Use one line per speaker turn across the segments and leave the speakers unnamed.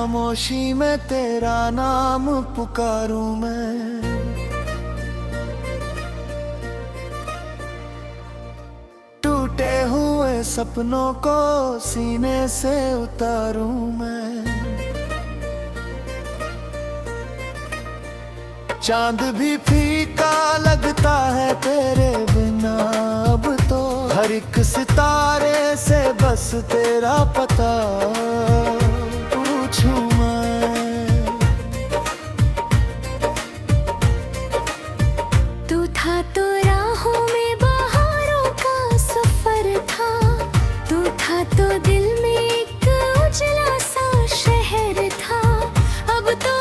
खामोशी में तेरा नाम पुकारूं मैं। टूटे हुए सपनों को सीने से उतारूं मैं। चांद भी फीका लगता है तेरे बिना अब तो। हर एक सितारे से बस तेरा पता पूछूं मैं।
तू था तो राहों में बहारों का सफर था। तू था तो दिल में एक उजला सा शहर था। अब तो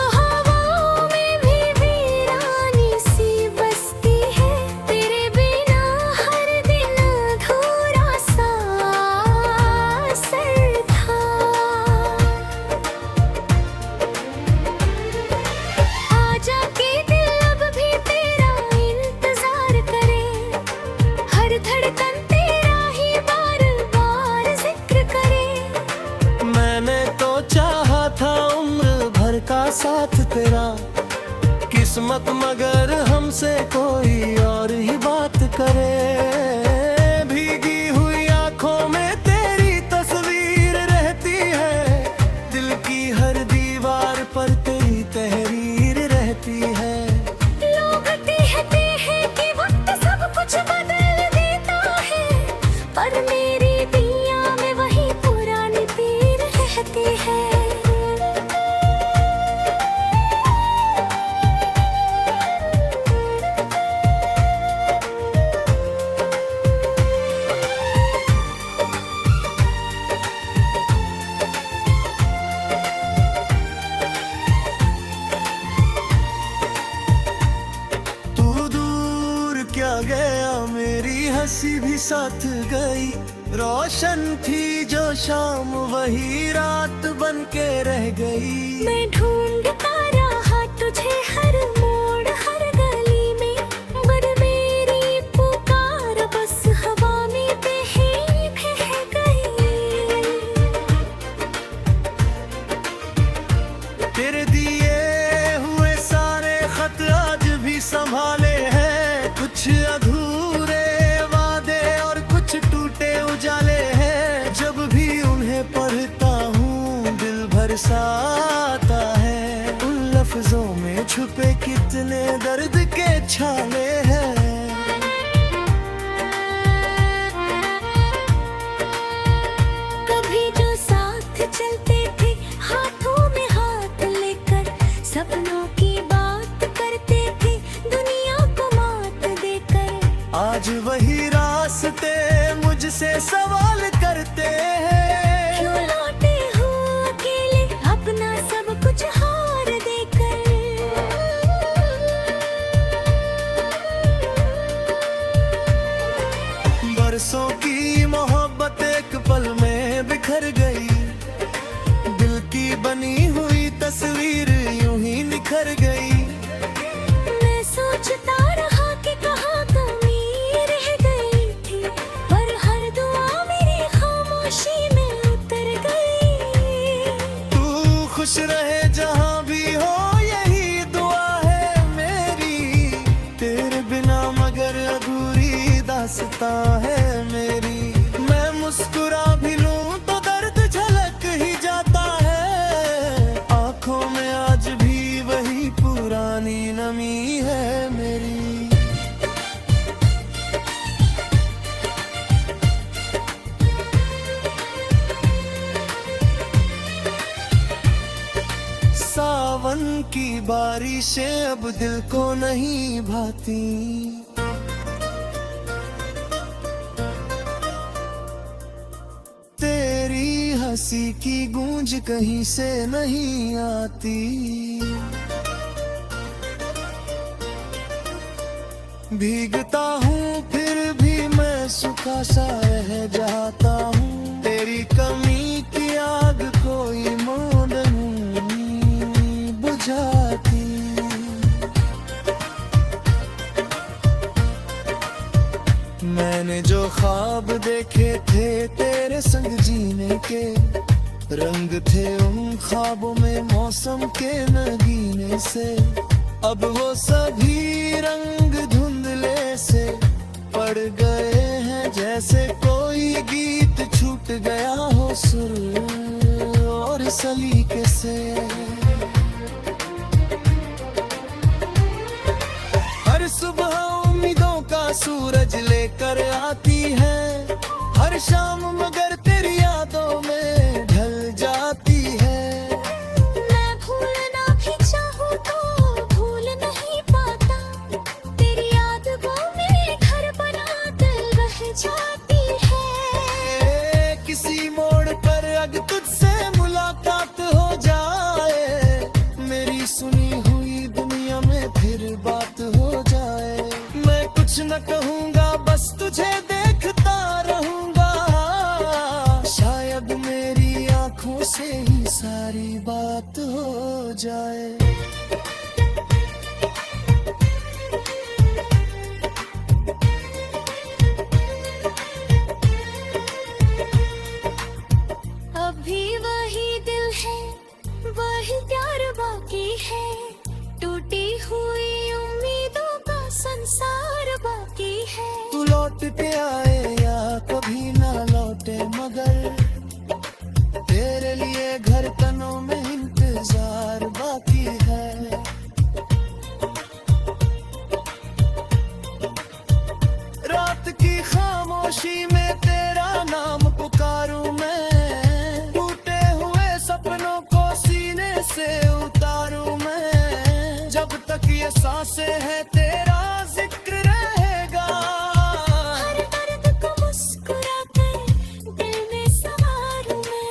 का साथ तेरा किस्मत मगर हमसे कोई और ही बात करे। भीगी हुई आंखों में तेरी तस्वीर रहती है। दिल की हर दीवार पर तेरी तहरीर रहती है।
लोग कहते हैं कि वक्त सब कुछ बदल देता है, पर मेरी दुनिया में वही पुरानी पीर रहती है।
गया मेरी हंसी भी साथ गई। रोशन थी जो शाम वही रात बन के रह गई।
मैं ढूंढता रहा तुझे हर मोड़ हर गली में, पर मेरी पुकार बस हवा में बह गई।
तेरे दिए हुए सारे खत आज भी संभाले हैं। कुछ अधूरे वादे और कुछ टूटे उजाले हैं। जब भी उन्हें पढ़ता हूँ दिल भर सा आता है। उन लफ्जों में छुपे कितने दर्द के छाले हैं।
कभी जो साथ चलते थे हाथों में हाथ लेकर, सपनों की बात करते थे दुनिया को मात देकर।
आज वही रास्ते मुझसे सवाल करते हैं।
क्यों लौटे हो अकेले अपना सब कुछ हार देकर।
बरसों की मोहब्बत एक पल में बिखर गई। दिल की बनी हुई तस्वीर यूं ही निखर गई।
मैं सोचता रहा कि कहाँ कमी रह गई थी, पर हर दुआ मेरी खामोशी में उतर गई।
तू खुश रहे जहाँ भी हो यही दुआ है मेरी। तेरे बिना मगर अधूरी दास्तां है मेरी। मैं मुस्कुरा भी लूं तो दर्द झलक ही जाता है। आंखों में आज भी वही पुरानी नमी है मेरी। सावन की बारिशें अब दिल को नहीं भाती। तेरी हंसी की गूंज कहीं से नहीं आती। भीगता हूँ फिर भी मैं सूखा सा रह जाता हूँ। तेरी कमी की आग कोई मौत नहीं बुझाती। मैंने जो ख्वाब देखे थे तेरे संग जीने के, रंग थे उन ख्वाब ख्वाबों में मौसम के नगीने से। अब वो सभी रंग धुंधले से पड़ गए हैं, जैसे कोई गीत छूट गया हो सुर और सलीके से। हर सुबह उम्मीदों का सूरज लेकर आती है, हर शाम मगर तेरी यादों में ढल जाती है।
मैं भूलना भी चाहूँ तो भूल नहीं पाता, तेरी याद वो मेरे घर बना दिल रह जाती है।
किसी मोड़ पर अग तुझसे मुलाकात हो जाए, मेरी सुनी हुई दुनिया में फिर बात हो जाए। मैं कुछ न कहूँगा, बस तुझे देखता रहूँगा, शायद मेरी आँखों से ही सारी बात हो जाए।
अभी वही दिल है, वही प्यार बाकी है, टूटी हुई उम्मीदों का संसार बाकी है।
तू लौट के आए या कभी ना लौटे, मगर तेरे लिए घर तनों में इंतजार बाकी है। रात की खामोशी में तेरा नाम पुकारूं मैं, टूटे हुए सपनों को सीने से उतारूं मैं। जब तक ये सांसें हैं तेरा जिक्र रहेगा,
हर दर्द को मुस्कुरा कर दिल में संवारूं मैं।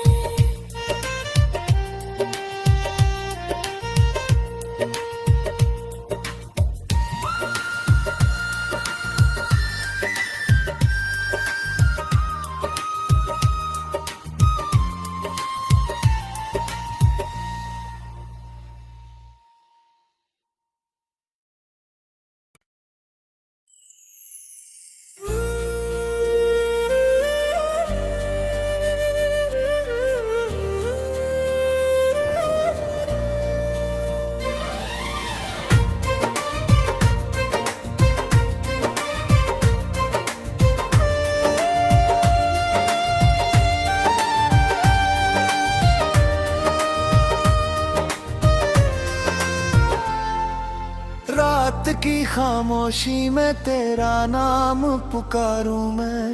रात की खामोशी में तेरा नाम पुकारूं मैं।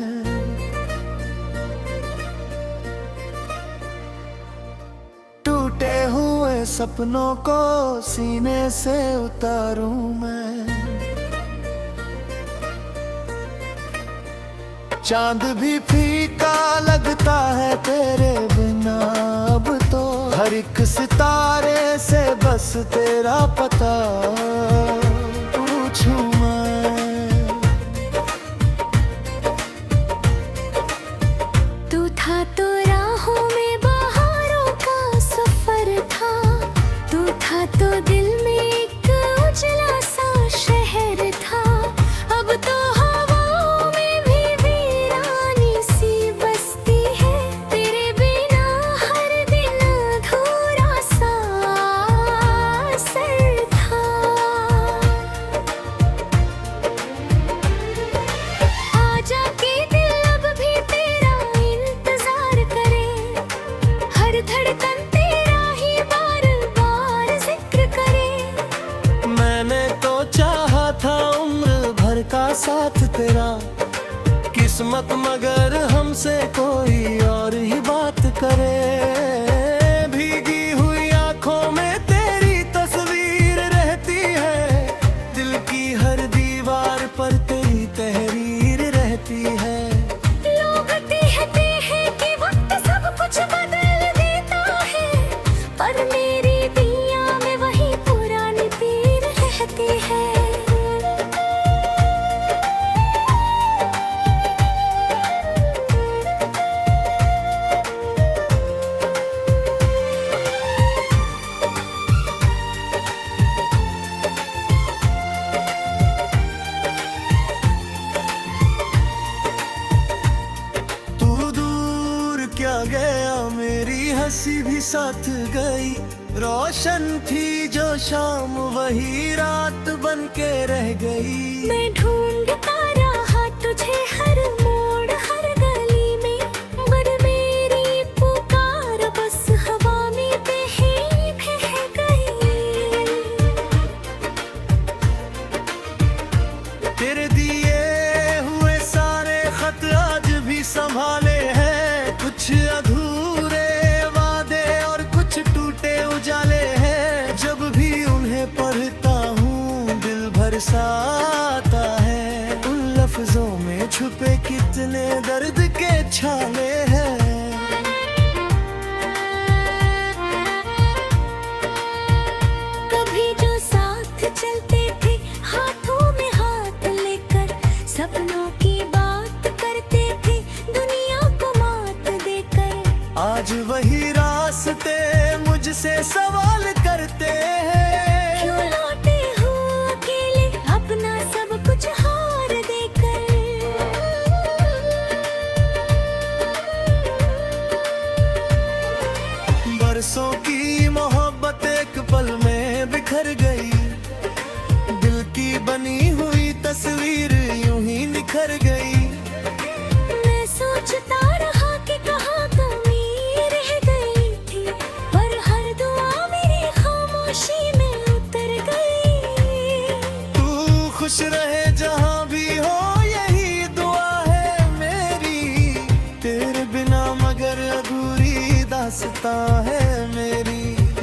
टूटे हुए सपनों को सीने से उतारूं मैं। चांद भी फीका लगता है तेरे बिना अब तो, हर एक सितारे से बस तेरा पता पूछूं मैं।
तू था तो राहों में बहारों का सफर था, तू था तो दिल में एक उजला सा शहर था। अब तो हवाओं में भी वीरानी सी बसती है, तेरे बिना हर दिन अधूरा सा सर था। आजा के दिल अब भी तेरा इंतजार करे, हर धड़कन तेरा ही बार बार जिक्र करे।
मैंने तो चाहा था उम्र भर का साथ तेरा, किस्मत मगर हमसे कोई और ही बात करे। भीगी हुई आंखों में तेरी तस्वीर रहती है, दिल की हर दीवार पर तेरी तहरीर रहती है।
लोग कहते हैं कि वक्त सब कुछ बदल देता है, पर मेरी दुनिया में वही पुरानी पीर रहती है।
तू दूर क्या गया, मेरी हंसी भी साथ गई। रोशन थी जो शाम वही रात बन के रह गई।
मैं ढूंढता रहा तुझे हर मोड़ हर गली में, पर मेरी पुकार बस हवा में बह गई।
तेरे दिए हुए सारे खत आज भी संभाले हैं, कुछ अधूरे वादे और कुछ टूटे उजाले हैं। जब भी उन्हें पढ़ता हूँ दिल भर सा आता है, उन लफ्जों में छुपे कितने दर्द के छाले हैं।
कभी जो साथ चलते थे हाथों में हाथ लेकर, सपनों की बात करते थे दुनिया को मात देकर।
आज वही रास्ते मुझसे सवाल करते हैं,
क्यों लौटे हो अकेले अपना सब कुछ हार देकर।
बरसों की मोहब्बत एक पल में बिखर गई, दिल की बनी हुई तस्वीर यूं ही निखर गई।
मैं सोचता रहा कि कहाँ कमी रह गई थी, पर हर दुआ मेरी खामोशी में उतर गई।
तू खुश रहे जहाँ भी हो यही दुआ है मेरी, तेरे बिना मगर अधूरी दास्तां है मेरी।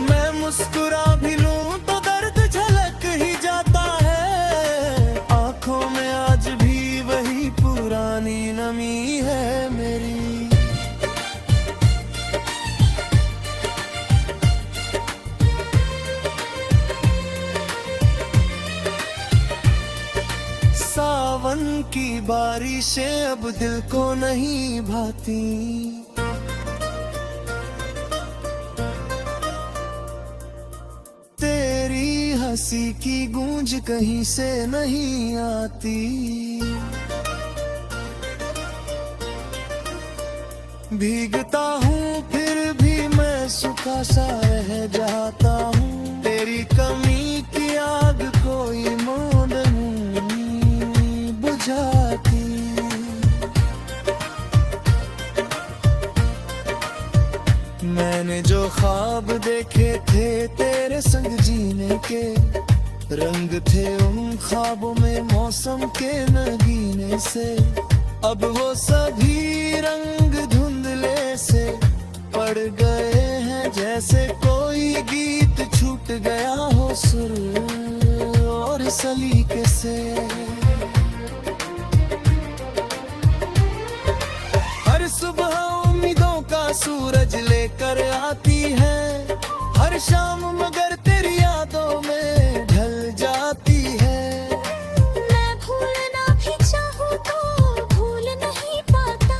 मैं मुस्कुरा भी लूं तो दर्द झलक ही जाता है, आंखों में आज भी वही पुरानी नमी है मेरी। सावन की बारिशें अब दिल को नहीं भाती, तेरी हंसी की गूंज कहीं से नहीं आती। भीगता हूँ फिर भी मैं सूखा सा रह जाता हूँ, तेरी कमी की आग कोई मौन नहीं बुझाती। मैंने जो ख्वाब देखे थे तेरे संग जीने के, रंग थे उन ख्वाबों में मौसम के नगीने से। अब वो सभी रंग धुंधले से पड़ गए हैं, जैसे कोई गीत छूट गया हो सुर और सलीके से। हर सुबह उम्मीदों का सूरज लेकर आती है, हर शाम मगर तेरी यादों में ढल जाती है।
मैं भूलना भी चाहूँ तो भूल नहीं पाता,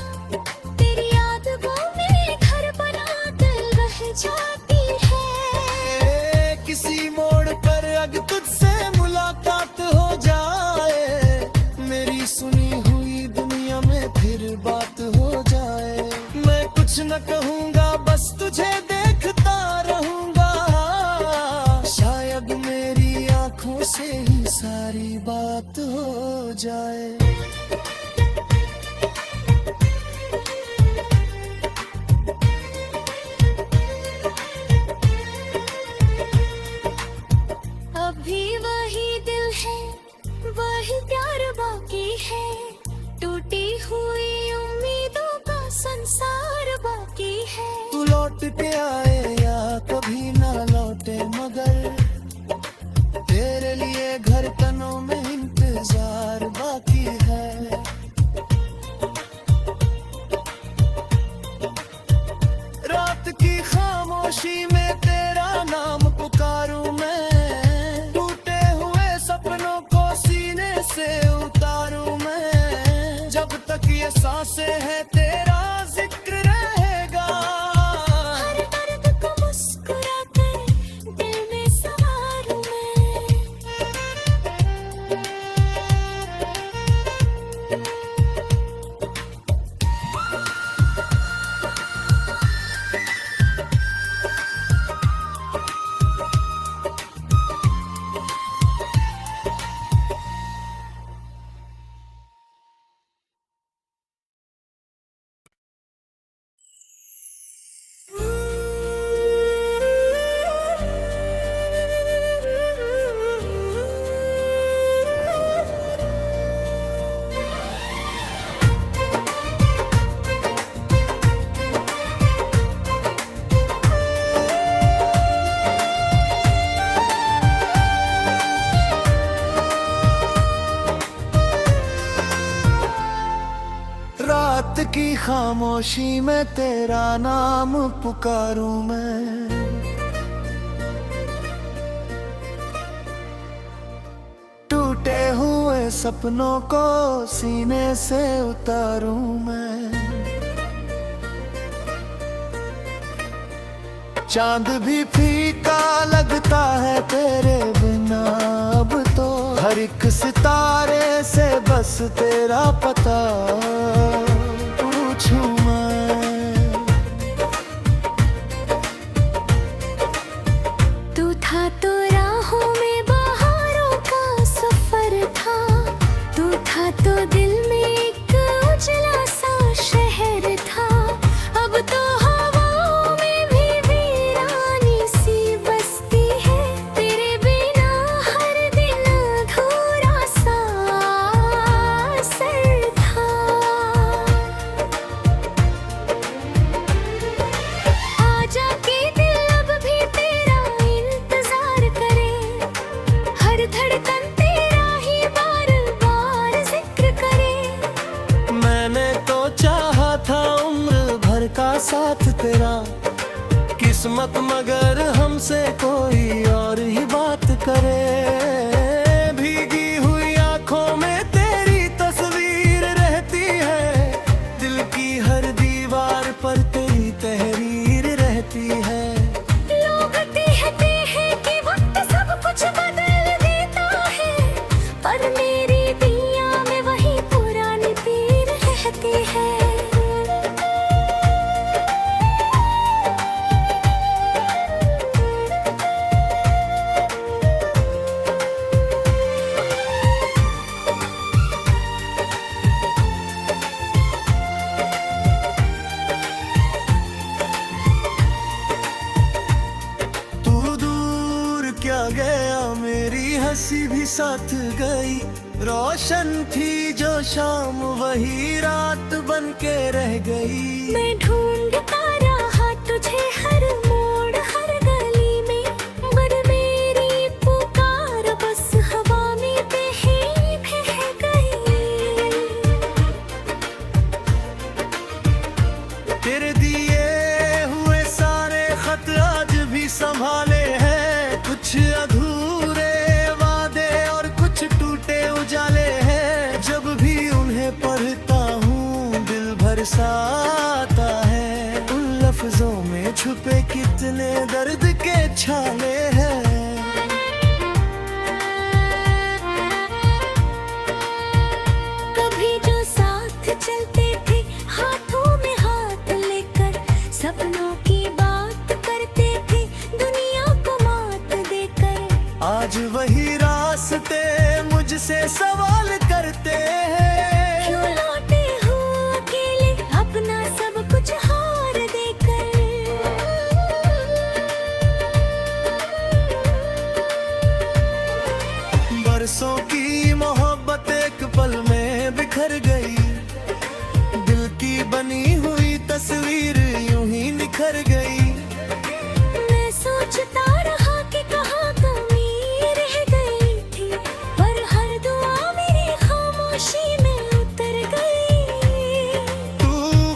तेरी याद वो मेरे घर बना दिल रह जाती है।
किसी मोड़ पर अगर तुझसे मुलाकात हो जाए, मेरी सुनी हुई दुनिया में फिर बात हो जाए। मैं कुछ न कहूँगा बस तुझे देखता रहूँगा, शायद मेरी आंखों से ही सारी बात हो जाए।
अभी वही दिल है वही प्यार बाकी है, टूटी हुई उम्मीदों का संसार बाकी है।
तू लौट के आए या कभी ना लौटे मगर, तेरे लिए घर तनों में इंतजार बाकी है। रात की खामोशी में तेरा नाम पुकारूं मैं, टूटे हुए सपनों को सीने से उतारूं मैं। जब तक ये सांसें हैं तेरा जिक्र रहेगा,
हर दर्द
खामोशी में तेरा नाम पुकारूं मैं। टूटे हुए सपनों को सीने से उतारूं मैं। चांद भी फीका लगता है तेरे बिना अब तो। हर एक सितारे से बस तेरा पता पूछूं मैं।
तू था तो राहों में बहारों का सफर था। तू था तो दिल में एक उजला सा शहर था। अब तो हवाओं में भी वीरानी सी बसती है। तेरे बिना हर दिन अधूरा सा सर था। आजा के दिल अब भी तेरा इंतजार करे। हर धड़कन तेरा ही बार बार जिक्र करे।
मैंने तो चाहा था उम्र भर का साथ तेरा। किस्मत मगर हमसे कोई और ही बात करे। भीगी हुई आंखों में तेरी तस्वीर रहती है। दिल की हर दीवार पर तेरी तहरीर रहती है।
लोग कहते हैं कि वक्त सब कुछ बदल देता है। पर मेरी दुनिया में वही पुरानी पीर रहती है।
तू दूर क्या गया मेरी हंसी भी साथ गई। रोशन थी जो शाम वही रात बन के रह गई।
मैं ढूंढता रहा तुझे हर मोड़ हर गली में। पर मेरी पुकार बस हवा में बह गई।
तेरे दिए हुए सारे खत आज भी संभाले हैं। कुछ अधूरे वादे और कुछ टूटे उजाले हैं। जब भी उन्हें पढ़ता हूँ दिल भर सा आता है। उन लफ्जों में छुपे कितने दर्द के छाले हैं।
कभी जो साथ चलते थे हाथों में हाथ लेकर। सपनों की बात करते थे दुनिया को मात देकर।
आज वही रास्ते मुझसे सवाल करते हैं।
क्यों लौटे हो अकेले अपना सब कुछ हार देकर।
बरसों की मोहब्बत एक पल में बिखर गई। दिल की बनी हुई तस्वीर यूं ही निखर गई।
मैं सोचता रहा कि कहाँ कमी रह गई थी। पर हर दुआ मेरी खामोशी में उतर गई।
तू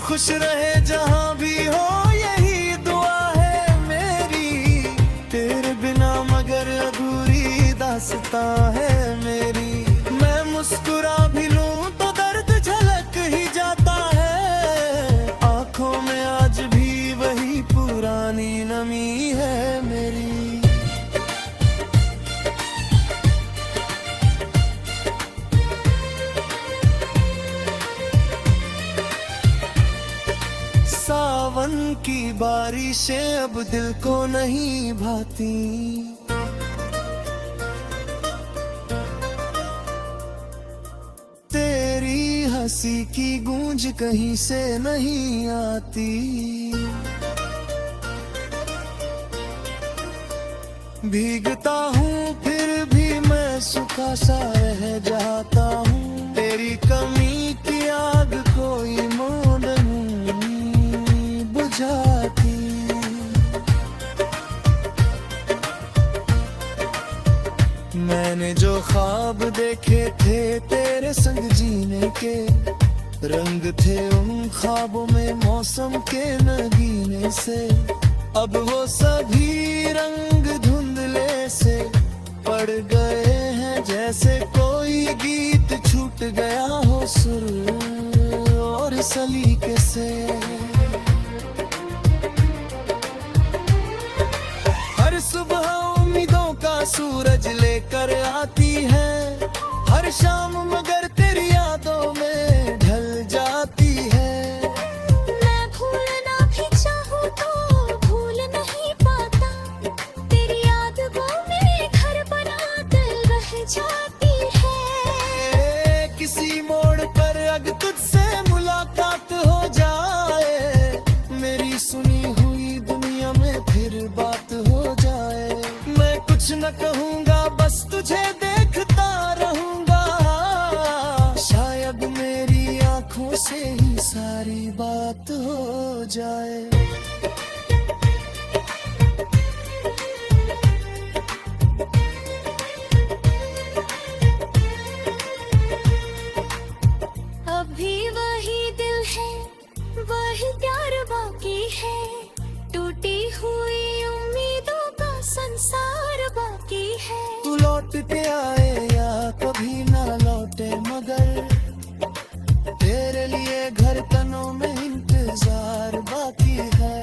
खुश रहे जहाँ भी हो यही दुआ है मेरी। तेरे बिना मगर अधूरी दास्तां है मेरी। मैं मुस्कुरा भी लूं तो दर्द झलक ही जाता है। आंखों में आज भी वही पुरानी नमी है मेरी। सावन की बारिशें अब दिल को नहीं भाती। तेरी हंसी की गूंज कहीं से नहीं आती। भीगता हूँ फिर भी मैं सूखा सा रह जाता हूँ। तेरी कमी की आग कोई मोड़ नहीं बुझाती। मैंने जो ख्वाब देखे थे तेरे संग जीने के, रंग थे उन ख्वाबों में मौसम के नगीने से, अब वो सभी रंग धुंधले से पड़ गए हैं। जैसे कोई गीत छूट गया हो सुर और सलीके से। हर सुबह उम्मीदों का सूरज लेकर आती है, हर शाम मगर तेरी यादों में ढल जाती है।
मैं भूलना भी चाहूँ तो भूल नहीं पाता, तेरी यादों में घर बना दिल रह जाती है।
किसी मोड़ पर अग तुझसे मुलाकात हो जाए, मेरी सुनी हुई दुनिया में फिर बात हो जाए। मैं कुछ न कहूँगा बस तुझे देखता रहूँगा, शायद मेरी आँखों से ही सारी बात हो जाए।
अभी वही दिल है, वही प्यार बाकी है, टूटी हुई उम्मीदों का संसार बाकी है।
तू लौट के आए या कभी ना लौटे मगर तेरे लिए धड़कनों में इंतजार बाकी है।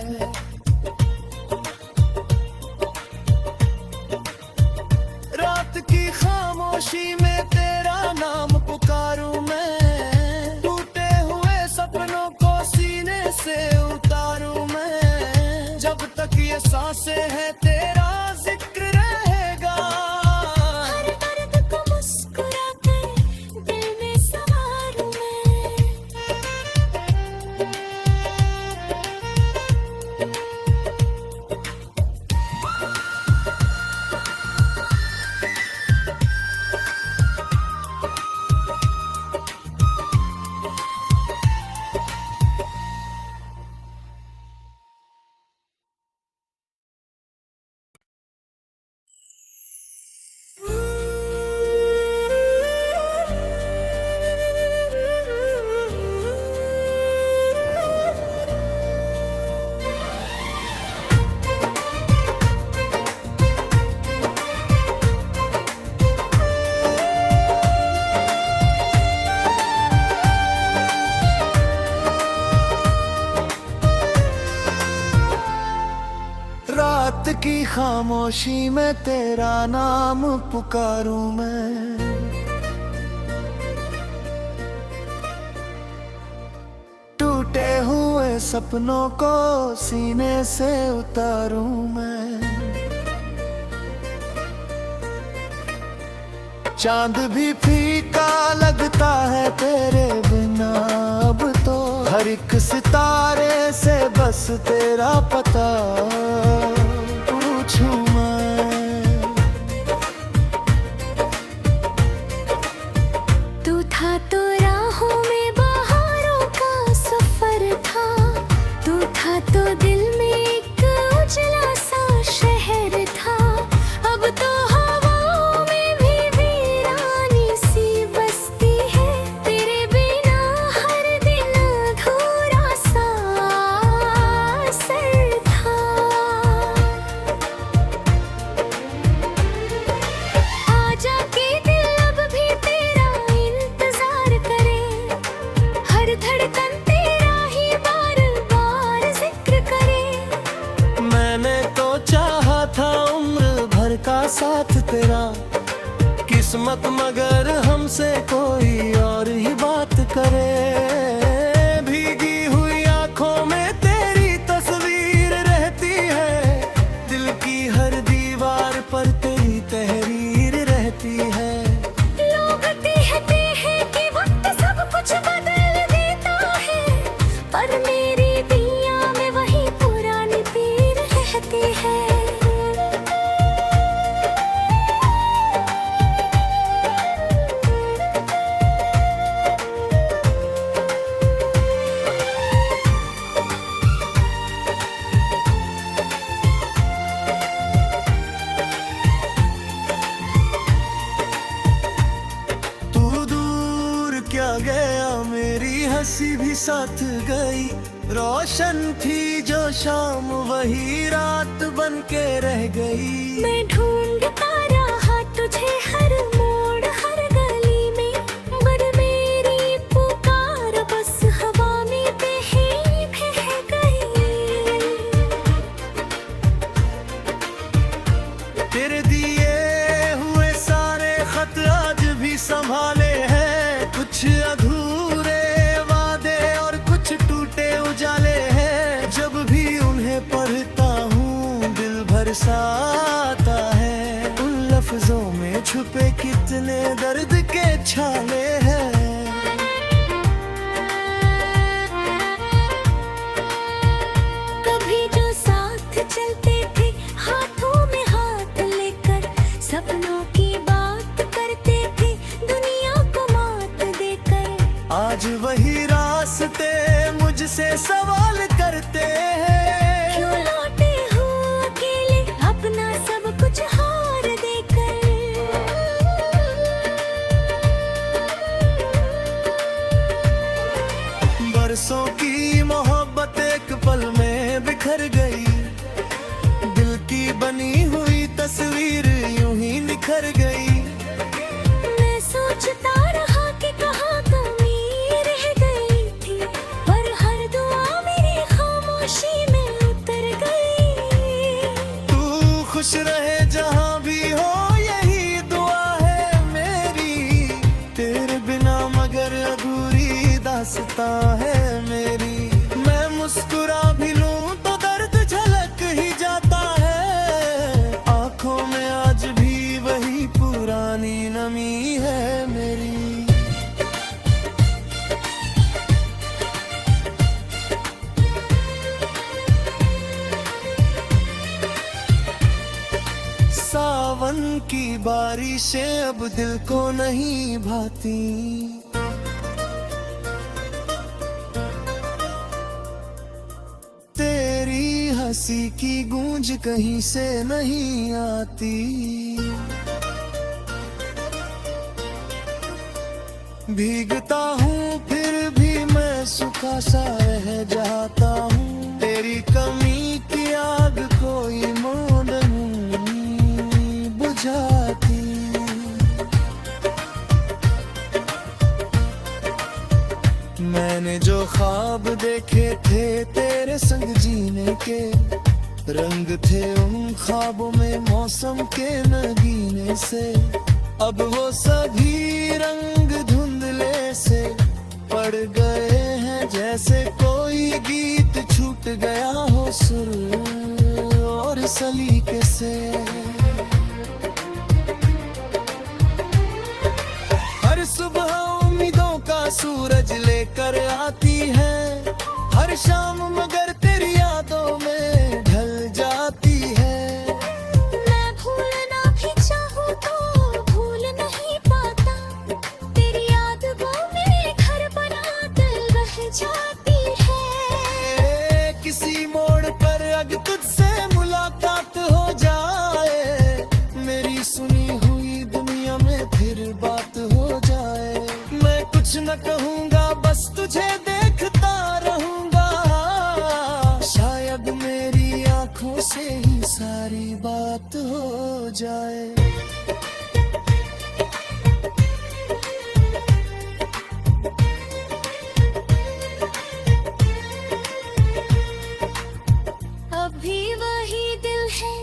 रात की खामोशी में तेरा नाम पुकारूं मैं, टूटे हुए सपनों को सीने से उतारूं मैं। जब तक ये सांसें हैं तेरा जिक्र रहेगा,
हर दर्द को मुस्कुरा कर दिल में संवारूं मैं।
रात की खामोशी में तेरा नाम पुकारूं मैं, टूटे हुए सपनों को सीने से उतारूं मैं। चांद भी फीका लगता है तेरे बिना अब तो, हर एक सितारे से बस तेरा पता पूछूं मैं।
तू था तो राहों में बहारों का सफर था, तू था तो दिल में एक उजला सा शहर था। अब तो हवाओं में भी वीरानी सी बसती है, तेरे बिना हर दिन अधूरा सा असर था। आजा के दिल अब भी तेरा इंतजार करे, हर धड़कन तेरा ही बार बार जिक्र करे।
मैंने तो चाहा था उम्र भर का साथ तेरा, किस्मत मगर हमसे कोई और ही बात करे। भीगी हुई आंखों में तेरी तस्वीर रहती है, दिल की हर दीवार पर तेरी तहरीर रहती है।
लोग कहते हैं कि वक्त सब कुछ बदल देता है, पर मेरी दुनिया में वही पुरानी पीर रहती है।
उदासी भी साथ गई, रोशन थी जो शाम वही रात बन के रह गई।
मैं ढूंढता रहा तुझे हर मोड़ हर गली में, पर मेरी पुकार बस हवा में बह गई।
तेरे दिए हुए सारे खत आज भी संभाले हैं, कुछ अधूरे वादे और कुछ टूटे उजाले हैं। जब भी उन्हें पढ़ता हूँ दिल भर सा आता है, उन लफ्जों में छुपे कितने दर्द के छाले हैं।
कभी जो साथ चलते थे हाथों में हाथ लेकर, सपनों की बात करते थे दुनिया को मात देकर।
आज वही रास्ते मुझसे सवाल करते हैं,
क्यों लौटे हो अकेले अपना सब कुछ हार देकर।
बरसों की मोहब्बत एक पल में बिखर गई, दिल की बनी हुई तस्वीर यूं ही निखर गई।
मैं सोचता रहा कि कहाँ कमी रह गई थी, पर हर दुआ मेरी खामोशी में उतर गई।
तू खुश रहे जहाँ भी हो यही दुआ है मेरी, तेरे बिना मगर अधूरी दास्तां है मेरी। मैं मुस्कुरा भी लूं तो दर्द झलक ही जाता है, आंखों में आज भी वही पुरानी नमी है मेरी। सावन की बारिशें अब दिल को नहीं भाती, तेरी हंसी की गूंज कहीं से नहीं आती। भीगता हूँ फिर भी मैं सूखा सा रह जाता हूँ, तेरी कमी की आग कोई मौन नहीं बुझाती। मैंने जो ख्वाब देखे थे तेरे संग जीने के, रंग थे उन ख्वाबों में मौसम के नगीने से। अब वो सभी रंग धुंधले से पड़ गए हैं, जैसे कोई गीत छूट गया हो सुर और सलीके से। हर सुबह उम्मीदों का सूरज लेकर आती है, हर शाम मगर तेरी यादों में ढल जाती है।
मैं भूलना भी चाहूँ तो भूल नहीं पाता, तेरी याद वो मेरे घर बना दिल बह जाती है।
किसी मोड़ पर अगर तुझसे मुलाकात हो जाए, मेरी सुनी हुई दुनिया में फिर बात हो जाए। मैं कुछ न कहूँगा बस तुझे देखता रहूँगा, शायद मेरी आंखों से ही सारी बात हो जाए।
अभी वही दिल है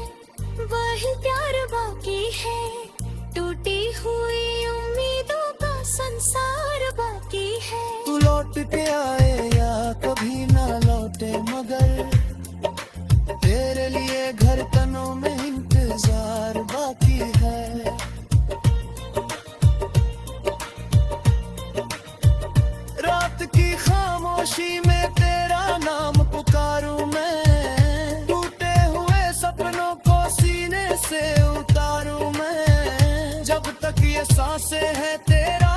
वही प्यार बाकी है, टूटी हुई उम्मीदों का संसार बाकी है।
तू लौट के आए या कभी ना लौटे मगर, तेरे लिए घर तनों में इंतजार बाकी है। रात की खामोशी में तेरा नाम पुकारूं मैं, टूटे हुए सपनों को सीने से उतारूं मैं। जब तक ये सांसें हैं तेरा